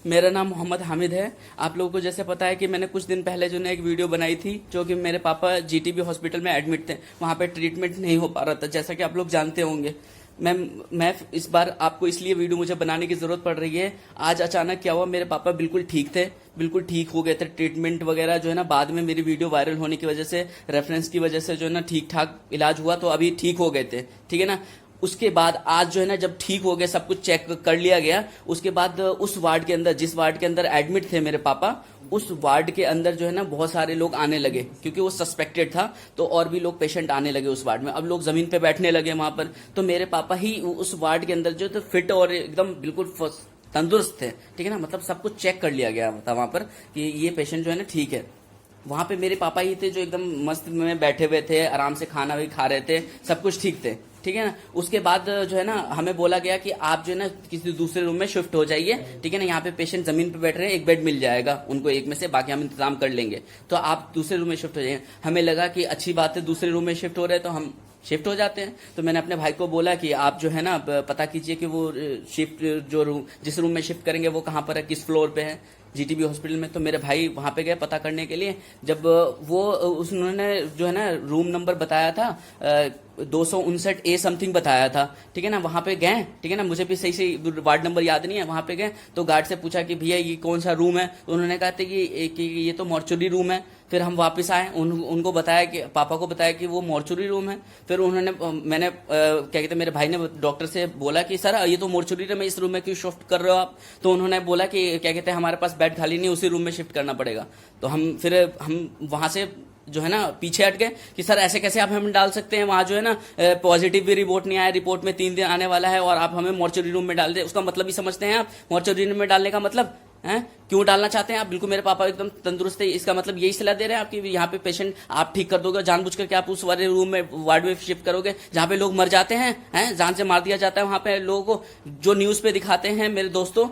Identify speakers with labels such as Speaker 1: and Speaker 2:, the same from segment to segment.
Speaker 1: मेरा नाम मोहम्मद हामिद है। आप लोगों को जैसे पता है कि मैंने कुछ दिन पहले जो है एक वीडियो बनाई थी, जो कि मेरे पापा जीटीबी हॉस्पिटल में एडमिट थे, वहां पे ट्रीटमेंट नहीं हो पा रहा था, जैसा कि आप लोग जानते होंगे। मैं इस बार आपको इसलिए वीडियो मुझे बनाने की जरूरत पड़ रही है। आज अचानक क्या हुआ, मेरे पापा बिल्कुल ठीक थे, बिल्कुल ठीक हो गए थे। ट्रीटमेंट वगैरह जो है ना, बाद में मेरी वीडियो वायरल होने की वजह से, रेफरेंस की वजह से जो है ना ठीक ठाक इलाज हुआ, तो अभी ठीक हो गए थे, ठीक है ना। उसके बाद आज जो है ना, जब ठीक हो गए, सब कुछ चेक कर लिया गया, उसके बाद उस वार्ड के अंदर, जिस वार्ड के अंदर एडमिट थे मेरे पापा, उस वार्ड के अंदर जो है ना बहुत सारे लोग आने लगे, क्योंकि वो सस्पेक्टेड था, तो और भी लोग पेशेंट आने लगे उस वार्ड में। अब लोग जमीन पे बैठने लगे वहां पर, तो मेरे पापा ही उस वार्ड के अंदर जो थे फिट और एकदम बिल्कुल तंदुरुस्त थे, ठीक है ना। मतलब सब कुछ चेक कर लिया गया था वहां पर कि ये पेशेंट जो है ना ठीक है। वहां पे मेरे पापा ही थे जो एकदम मस्त में बैठे हुए थे, आराम से खाना भी खा रहे थे, सब कुछ ठीक थे, ठीक है ना। उसके बाद जो है ना, हमें बोला गया कि आप जो है ना किसी दूसरे रूम में शिफ्ट हो जाइए, ठीक है ना। यहाँ पे पेशेंट जमीन पे बैठ रहे हैं, एक बेड मिल जाएगा उनको एक में से, बाकी हम इंतजाम कर लेंगे, तो आप दूसरे रूम में शिफ्ट हो जाइए। हमें लगा कि अच्छी बात है, दूसरे रूम में शिफ्ट हो रहे हैं, तो हम शिफ्ट हो जाते हैं। तो मैंने अपने भाई को बोला कि आप जो है ना पता कीजिए कि वो शिफ्ट जो रूम, जिस रूम में शिफ्ट करेंगे वो कहाँ पर है, किस फ्लोर पे है जीटीबी हॉस्पिटल में। तो मेरे भाई वहां पे गए पता करने के लिए। जब वो उन्होंने जो है ना रूम नंबर बताया था 259A समथिंग बताया था, ठीक है ना। वहां पे गए, ठीक है ना, मुझे भी सही सही वार्ड नंबर याद नहीं है। वहां पे गए तो गार्ड से पूछा कि भैया ये कौन सा रूम है, तो उन्होंने कहा था कि ये तो मॉर्चुरी रूम है। फिर हम वापस आए, उनको बताया कि पापा को बताया कि वो मॉर्चुरी रूम है। फिर उन्होंने मैंने क्या कहते, मेरे भाई ने डॉक्टर से बोला कि सर ये तो मॉर्चुरी रूम है, इस रूम में क्यों शिफ्ट कर रहे हो आप। तो उन्होंने बोला कि क्या कहते हैं, हमारे पास बेड खाली नहीं, उसी रूम में शिफ्ट करना पड़ेगा। तो हम वहां से जो है ना पीछे हट गए कि सर ऐसे कैसे आप हमें डाल सकते हैं, वहां जो है ना पॉजिटिव भी रिपोर्ट नहीं आया, रिपोर्ट में 3 दिन आने वाला है, और आप हमें मॉर्चुरी रूम में डाल दे। उसका मतलब भी समझते हैं आप, मॉर्चुरी रूम में डालने का मतलब है, क्यों डालना चाहते हैं आप। बिल्कुल मेरे पापा एकदम तंदुरुस्त है, इसका मतलब यही सलाह दे रहे हैं आप कि यहाँ पे पेशेंट आप ठीक कर दोगे, जानबूझ करके आप उस वाले रूम में, वार्ड में शिफ्ट करोगे जहां पे लोग मर जाते हैं, जान से मार दिया जाता है वहां पे लोगों को। जो न्यूज पे दिखाते हैं मेरे दोस्तों,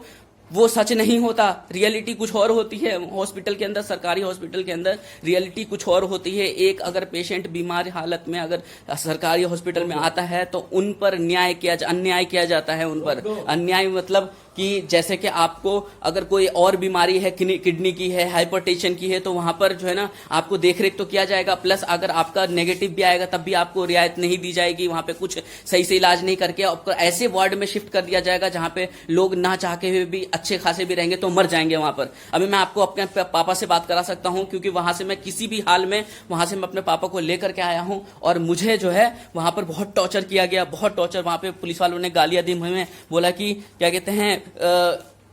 Speaker 1: वो सच नहीं होता, रियलिटी कुछ और होती है। हॉस्पिटल के अंदर, सरकारी हॉस्पिटल के अंदर रियलिटी कुछ और होती है। एक अगर पेशेंट बीमार हालत में अगर सरकारी हॉस्पिटल में आता है, तो उन पर अन्याय किया जाता है। उन पर अन्याय मतलब कि जैसे कि आपको अगर कोई और बीमारी है, किडनी की है, हाइपरटेंशन की है, तो वहां पर जो है ना आपको देखरेख तो किया जाएगा, प्लस अगर आपका नेगेटिव भी आएगा तब भी आपको रियायत नहीं दी जाएगी, वहां पे कुछ सही से इलाज नहीं करके आपको ऐसे वार्ड में शिफ्ट कर दिया जाएगा जहां पे लोग ना चाहते हुए भी अच्छे खासे भी रहेंगे तो मर जाएंगे वहां पर। अभी मैं आपको अपने पापा से बात करा सकता हूं, क्योंकि वहां से मैं किसी भी हाल में वहां से मैं अपने पापा को लेकर के आया हूं, और मुझे जो है वहां पर बहुत टॉर्चर किया गया, बहुत टॉर्चर। वहां पे पुलिस वालों ने गालियां दी, हमें बोला कि क्या कहते हैं,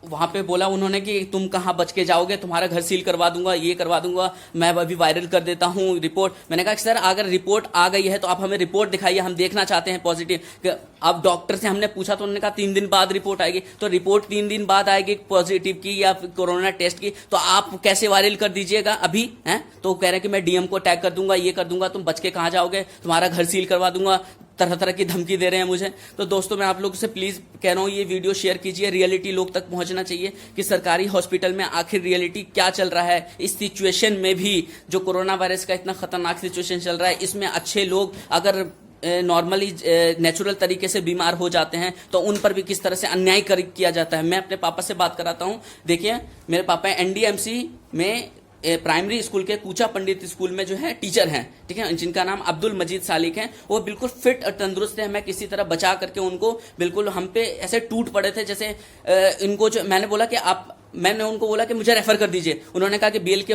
Speaker 1: वहां पे बोला उन्होंने कि तुम कहां बच के जाओगे, तुम्हारा घर सील करवा दूंगा, ये करवा दूंगा, मैं अभी वायरल कर देता हूं रिपोर्ट। मैंने कहा कि सर अगर रिपोर्ट आ गई है तो आप हमें रिपोर्ट दिखाइए, हम देखना चाहते हैं पॉजिटिव। अब डॉक्टर से हमने पूछा तो उन्होंने कहा 3 दिन बाद रिपोर्ट आएगी। तो रिपोर्ट 3 दिन बाद आएगी पॉजिटिव की या कोरोना टेस्ट की, तो आप कैसे वायरल कर दीजिएगा अभी है। तो कह रहे हैं कि मैं डीएम को टैग कर दूंगा, ये कर दूंगा, तुम बच के कहां जाओगे, तुम्हारा घर सील करवा दूंगा, तरह तरह की धमकी दे रहे हैं मुझे। तो दोस्तों मैं आप लोगों से प्लीज कह रहा हूं, ये वीडियो शेयर कीजिए, रियलिटी लोग तक पहुंचना चाहिए कि सरकारी हॉस्पिटल में आखिर रियलिटी क्या चल रहा है। इस सिचुएशन में भी, जो कोरोना वायरस का इतना खतरनाक सिचुएशन चल रहा है, इसमें अच्छे लोग अगर नॉर्मली नेचुरल तरीके से बीमार हो जाते हैं तो उन पर भी किस तरह से अन्याय किया जाता है। मैं अपने पापा से बात कराता हूं। देखिए मेरे पापा एनडीएमसी में प्राइमरी स्कूल के कूचा पंडित स्कूल में जो है टीचर हैं, ठीक है, जिनका नाम अब्दुल मजीद सालिक है। वो बिल्कुल फिट और तंदुरुस्त है। मैं किसी तरह बचा करके उनको, बिल्कुल हम पे ऐसे टूट पड़े थे जैसे इनको जो मैंने बोला कि मैंने उनको बोला कि मुझे रेफर कर दीजिए। उन्होंने कहा कि बीएल के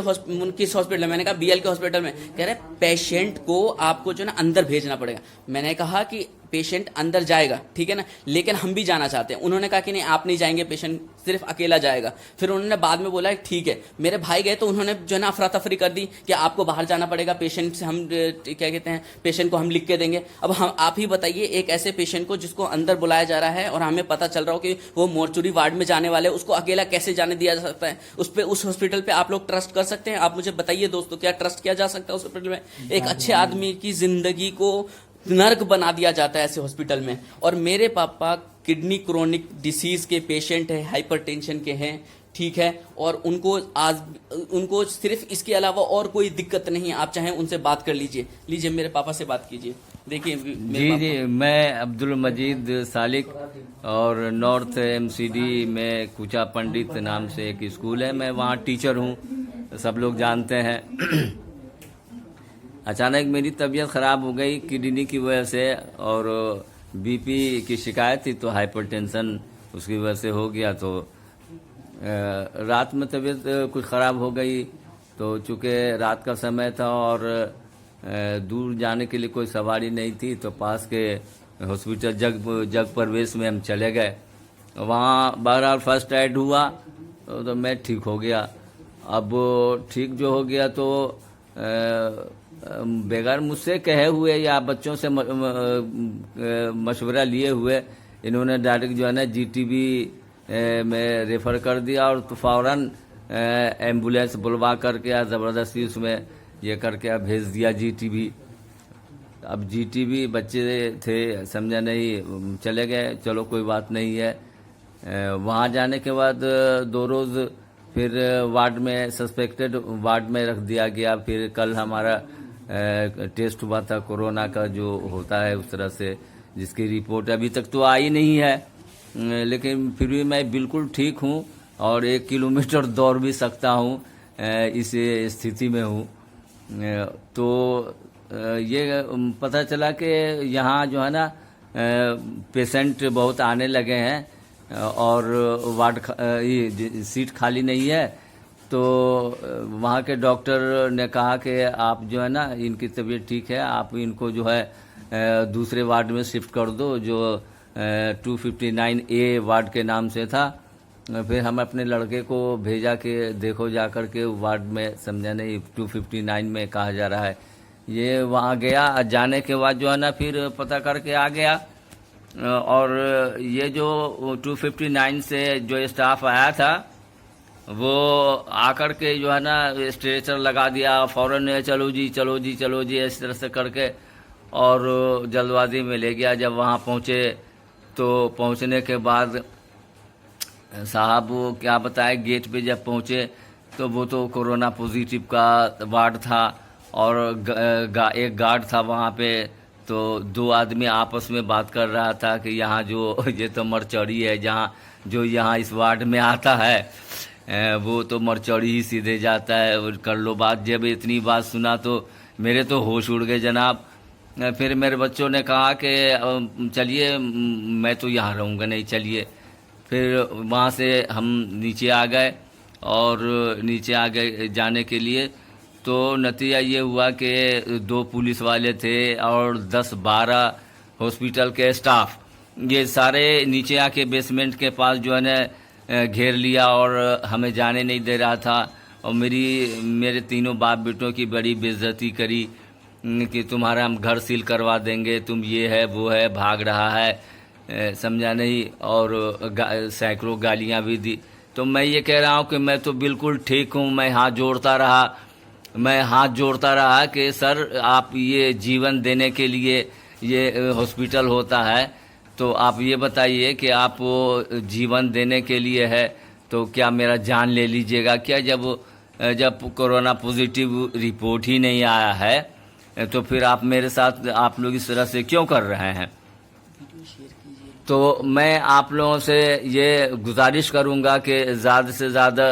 Speaker 1: किस हॉस्पिटल में, मैंने कहा बीएल के हॉस्पिटल में। कह रहे पेशेंट को आपको जो ना अंदर भेजना पड़ेगा। मैंने कहा कि पेशेंट अंदर जाएगा, ठीक है ना, लेकिन हम भी जाना चाहते हैं। उन्होंने कहा कि नहीं आप नहीं जाएंगे, पेशेंट सिर्फ अकेला जाएगा। फिर उन्होंने बाद में बोला ठीक है। मेरे भाई गए तो उन्होंने जो है ना अफरा तफरी कर दी कि आपको बाहर जाना पड़ेगा, पेशेंट से हम क्या कहते हैं, पेशेंट को हम लिख के देंगे। अब हम आप ही बताइए, एक ऐसे पेशेंट को जिसको अंदर बुलाया जा रहा है और हमें पता चल रहा हो कि वो मॉर्चुरी वार्ड में जाने वाले, उसको अकेला कैसे जाने दिया जा सकता है। उस हॉस्पिटल पे आप लोग ट्रस्ट कर सकते हैं? आप मुझे बताइए दोस्तों, क्या ट्रस्ट किया जा सकता है उस हॉस्पिटल में? एक अच्छे आदमी की जिंदगी को नर्क बना दिया जाता है ऐसे हॉस्पिटल में। और मेरे पापा किडनी क्रोनिक डिसीज के पेशेंट है, हाइपरटेंशन के हैं, ठीक है, और उनको सिर्फ इसके अलावा और कोई दिक्कत नहीं है। आप चाहें उनसे बात कर लीजिए मेरे पापा से बात कीजिए। देखिए
Speaker 2: जी, मैं अब्दुल मजीद सालिक और नॉर्थ एमसीडी में कुचा पंडित नाम से एक स्कूल है, मैं वहाँ टीचर हूँ, सब लोग जानते हैं। अचानक मेरी तबीयत ख़राब हो गई किडनी की वजह से, और बीपी की शिकायत थी, तो हाइपरटेंशन उसकी वजह से हो गया। तो रात में तबीयत कुछ ख़राब हो गई, तो चूँकि रात का समय था और दूर जाने के लिए कोई सवारी नहीं थी, तो पास के हॉस्पिटल जग प्रवेश में हम चले गए। वहाँ बहरहाल फर्स्ट एड हुआ तो मैं ठीक हो गया। अब ठीक जो हो गया तो बगैर मुझसे कहे हुए या बच्चों से मशवरा लिए हुए इन्होंने डायरेक्ट जो है ना जीटीबी में रेफ़र कर दिया, और तो फ़ौरन एम्बुलेंस बुलवा करके या ज़बरदस्ती उसमें ये करके अब भेज दिया जीटीबी। अब जीटीबी बच्चे थे, समझा नहीं, चले गए, चलो कोई बात नहीं है। वहाँ जाने के बाद 2 रोज़ फिर वार्ड में, सस्पेक्टेड वार्ड में रख दिया गया। फिर कल हमारा टेस्ट हुआ था कोरोना का, जो होता है उस तरह से, जिसकी रिपोर्ट अभी तक तो आई नहीं है, लेकिन फिर भी मैं बिल्कुल ठीक हूँ और 1 किलोमीटर दौड़ भी सकता हूँ, इस स्थिति में हूँ। तो ये पता चला कि यहाँ जो है ना पेशेंट बहुत आने लगे हैं और वार्ड सीट खाली नहीं है। तो वहाँ के डॉक्टर ने कहा कि आप जो है ना, इनकी तबीयत ठीक है, आप इनको जो है दूसरे वार्ड में शिफ्ट कर दो, जो 259A वार्ड के नाम से था। फिर हम अपने लड़के को भेजा कि देखो जा कर के वार्ड में, समझा नहीं 259 में कहा जा रहा है। ये वहाँ गया, जाने के बाद जो है ना फिर पता करके आ गया, और ये जो 259 से जो स्टाफ आया था वो आकर के जो है ना स्ट्रेचर लगा दिया फ़ौरन, चलो जी चलो जी चलो जी, इस तरह से करके, और जल्दबाजी में ले गया। जब वहाँ पहुँचे तो पहुँचने के बाद साहब वो क्या बताए, गेट पे जब पहुँचे तो वो तो कोरोना पॉजिटिव का वार्ड था, और एक गार्ड था वहाँ पे। तो 2 आदमी आपस में बात कर रहा था कि यहाँ जो ये तो मरचौड़ी है, जहाँ जो यहाँ इस वार्ड में आता है वो तो मरचौड़ी ही सीधे जाता है, और कर लो बात। जब इतनी बात सुना तो मेरे तो होश उड़ गए जनाब। फिर मेरे बच्चों ने कहा कि चलिए, मैं तो यहाँ रहूँगा नहीं, चलिए। फिर वहाँ से हम नीचे आ गए, और नीचे आ गए जाने के लिए तो नतीजा ये हुआ कि 2 पुलिस वाले थे और 10-12 हॉस्पिटल के स्टाफ, ये सारे नीचे आके बेसमेंट के पास जो है ना घेर लिया और हमें जाने नहीं दे रहा था। और मेरे तीनों बाप बेटों की बड़ी बेइज्जती करी कि तुम्हारा हम घर सील करवा देंगे, तुम ये है वो है, भाग रहा है, समझा नहीं, और सैकड़ों गालियाँ भी दी। तो मैं ये कह रहा हूँ कि मैं तो बिल्कुल ठीक हूँ। मैं हाथ जोड़ता रहा कि सर, आप ये जीवन देने के लिए ये हॉस्पिटल होता है, तो आप ये बताइए कि आप वो जीवन देने के लिए है तो क्या मेरा जान ले लीजिएगा क्या? जब कोरोना पॉजिटिव रिपोर्ट ही नहीं आया है तो फिर आप मेरे साथ आप लोग इस तरह से क्यों कर रहे हैं? तो मैं आप लोगों से ये गुजारिश करूंगा कि ज़्यादा से ज़्यादा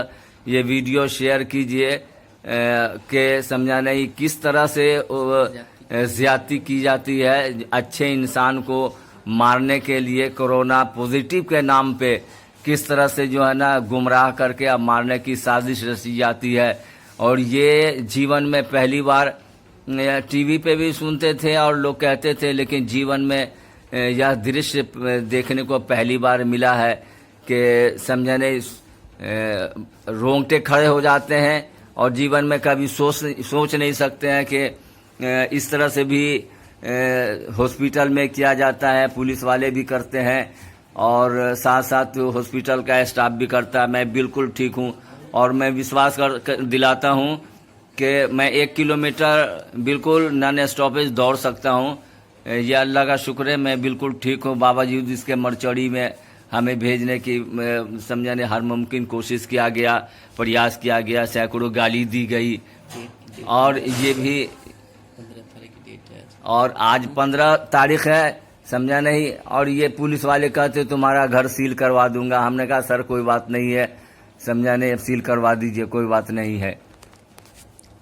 Speaker 2: ये वीडियो शेयर कीजिए कि समझा नहीं किस तरह से ज़्यादती की जाती है। अच्छे इंसान को मारने के लिए कोरोना पॉजिटिव के नाम पे किस तरह से जो है ना गुमराह करके अब मारने की साजिश रची जाती है। और ये जीवन में पहली बार, टीवी पे भी सुनते थे और लोग कहते थे, लेकिन जीवन में यह दृश्य देखने को पहली बार मिला है कि समझा नहीं रोंगटे खड़े हो जाते हैं, और जीवन में कभी सोच नहीं सकते हैं कि इस तरह से भी हॉस्पिटल में किया जाता है। पुलिस वाले भी करते हैं और साथ साथ हॉस्पिटल का स्टाफ भी करता है। मैं बिल्कुल ठीक हूँ और मैं विश्वास दिलाता हूँ कि मैं 1 किलोमीटर बिल्कुल नॉन स्टॉपेज दौड़ सकता हूँ। यह अल्लाह का शुक्र है, मैं बिल्कुल ठीक हूँ। बाबा जी जिसके मरचौड़ी में हमें भेजने की समझाने हर मुमकिन कोशिश किया गया, प्रयास किया गया, सैकड़ों गाली दी गई, और ये भी
Speaker 1: 15 तारीख की डेट है।
Speaker 2: और आज 15 तारीख है, समझा नहीं। और ये पुलिस वाले कहते तुम्हारा घर सील करवा दूंगा। हमने कहा सर कोई बात नहीं है, समझा नहीं, अब सील करवा दीजिए, कोई बात नहीं है।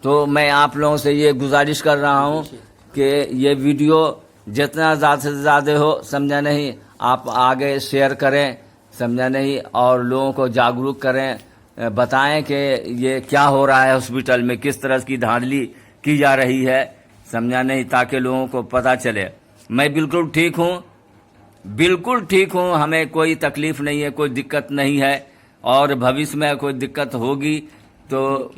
Speaker 2: तो मैं आप लोगों से ये गुजारिश कर रहा हूँ कि ये वीडियो जितना ज़्यादा से ज़्यादा हो, समझा नहीं, आप आगे शेयर करें, समझा नहीं, और लोगों को जागरूक करें, बताएं कि ये क्या हो रहा है हॉस्पिटल में, किस तरह की धांधली की जा रही है, समझा नहीं, ताकि लोगों को पता चले। मैं बिल्कुल ठीक हूँ, बिल्कुल ठीक हूँ, हमें कोई तकलीफ नहीं है, कोई दिक्कत नहीं है, और भविष्य में कोई दिक्कत होगी तो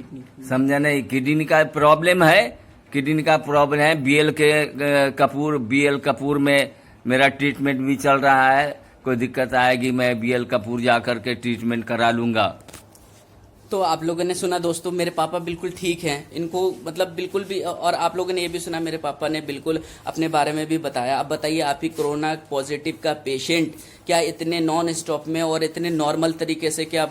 Speaker 2: समझा नहीं, किडनी का प्रॉब्लम है, किडनी का प्रॉब्लम है। बीएल कपूर में मेरा ट्रीटमेंट भी चल रहा है। कोई दिक्कत आएगी मैं बीएल कपूर जा करके ट्रीटमेंट करा लूंगा।
Speaker 1: तो आप लोगों ने सुना दोस्तों, मेरे पापा बिल्कुल ठीक हैं, इनको मतलब बिल्कुल भी। और आप लोगों ने ये भी सुना, मेरे पापा ने बिल्कुल अपने बारे में भी बताया। अब बताइए, आप ही कोरोना पॉजिटिव का पेशेंट क्या इतने नॉन स्टॉप में और इतने नॉर्मल तरीके से क्या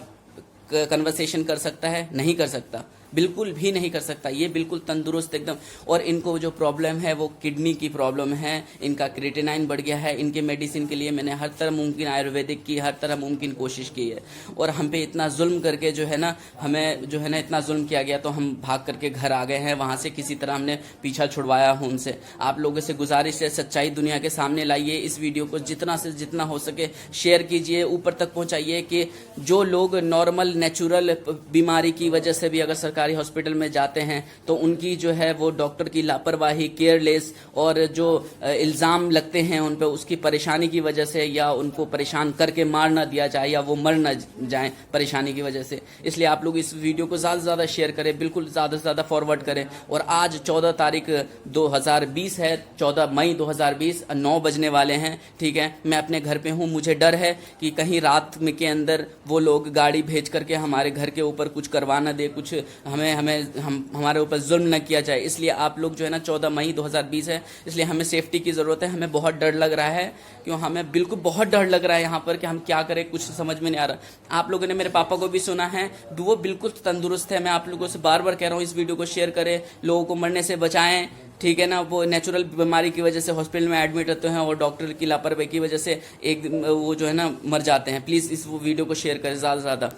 Speaker 1: कन्वर्सेशन कर सकता है? नहीं कर सकता, बिल्कुल भी नहीं कर सकता। ये बिल्कुल तंदुरुस्त एकदम। और इनको जो प्रॉब्लम है वो किडनी की प्रॉब्लम है, इनका क्रिएटिनाइन बढ़ गया है। इनके मेडिसिन के लिए मैंने हर तरह मुमकिन आयुर्वेदिक की हर तरह मुमकिन कोशिश की है। और हम पे इतना जुल्म करके जो है ना, हमें जो है ना इतना जुल्म किया गया, तो हम भाग करके घर आ गए हैं वहाँ से। किसी तरह हमने पीछा छुड़वाया हो उनसे। आप लोगों से गुजारिश है, सच्चाई दुनिया के सामने लाइए। इस वीडियो को जितना से जितना हो सके शेयर कीजिए, ऊपर तक पहुँचाइए कि जो लोग नॉर्मल नेचुरल बीमारी की वजह से भी अगर सरकारी हॉस्पिटल में जाते हैं तो उनकी जो है वो डॉक्टर की लापरवाही, केयरलेस और जो इल्ज़ाम लगते हैं उन पे, उसकी परेशानी की वजह से, या उनको परेशान करके मार ना दिया जाए या वो मर ना जाए परेशानी की वजह से। इसलिए आप लोग इस वीडियो को ज़्यादा से ज़्यादा शेयर करें, बिल्कुल ज़्यादा से ज़्यादा फॉरवर्ड करें। और आज 14 तारीख 2020 है, 14 मई 2020, 9 बजने वाले हैं, ठीक है। मैं अपने घर पे हूँ, मुझे डर है कि कहीं रात में के अंदर वो लोग गाड़ी भेज करके हमारे घर के ऊपर कुछ करवा ना दे, कुछ हमारे ऊपर जुल्म न किया जाए। इसलिए आप लोग जो है ना, 14 मई 2020 है, इसलिए हमें सेफ्टी की ज़रूरत है। हमें बहुत डर लग रहा है, क्यों हमें बिल्कुल बहुत डर लग रहा है यहाँ पर कि हम क्या करें, कुछ समझ में नहीं आ रहा। आप लोगों ने मेरे पापा को भी सुना है, वो बिल्कुल तंदुरुस्त है। मैं आप लोगों से बार बार कह रहा हूँ, इस वीडियो को शेयर करें, लोगों को मरने से बचाएं, ठीक है ना। वो नेचुरल बीमारी की वजह से हॉस्पिटल में एडमिट होते हैं और डॉक्टर की लापरवाही की वजह से एक वो जो है ना मर जाते हैं। प्लीज़ इस वीडियो को शेयर करें ज़्यादा से ज़्यादा।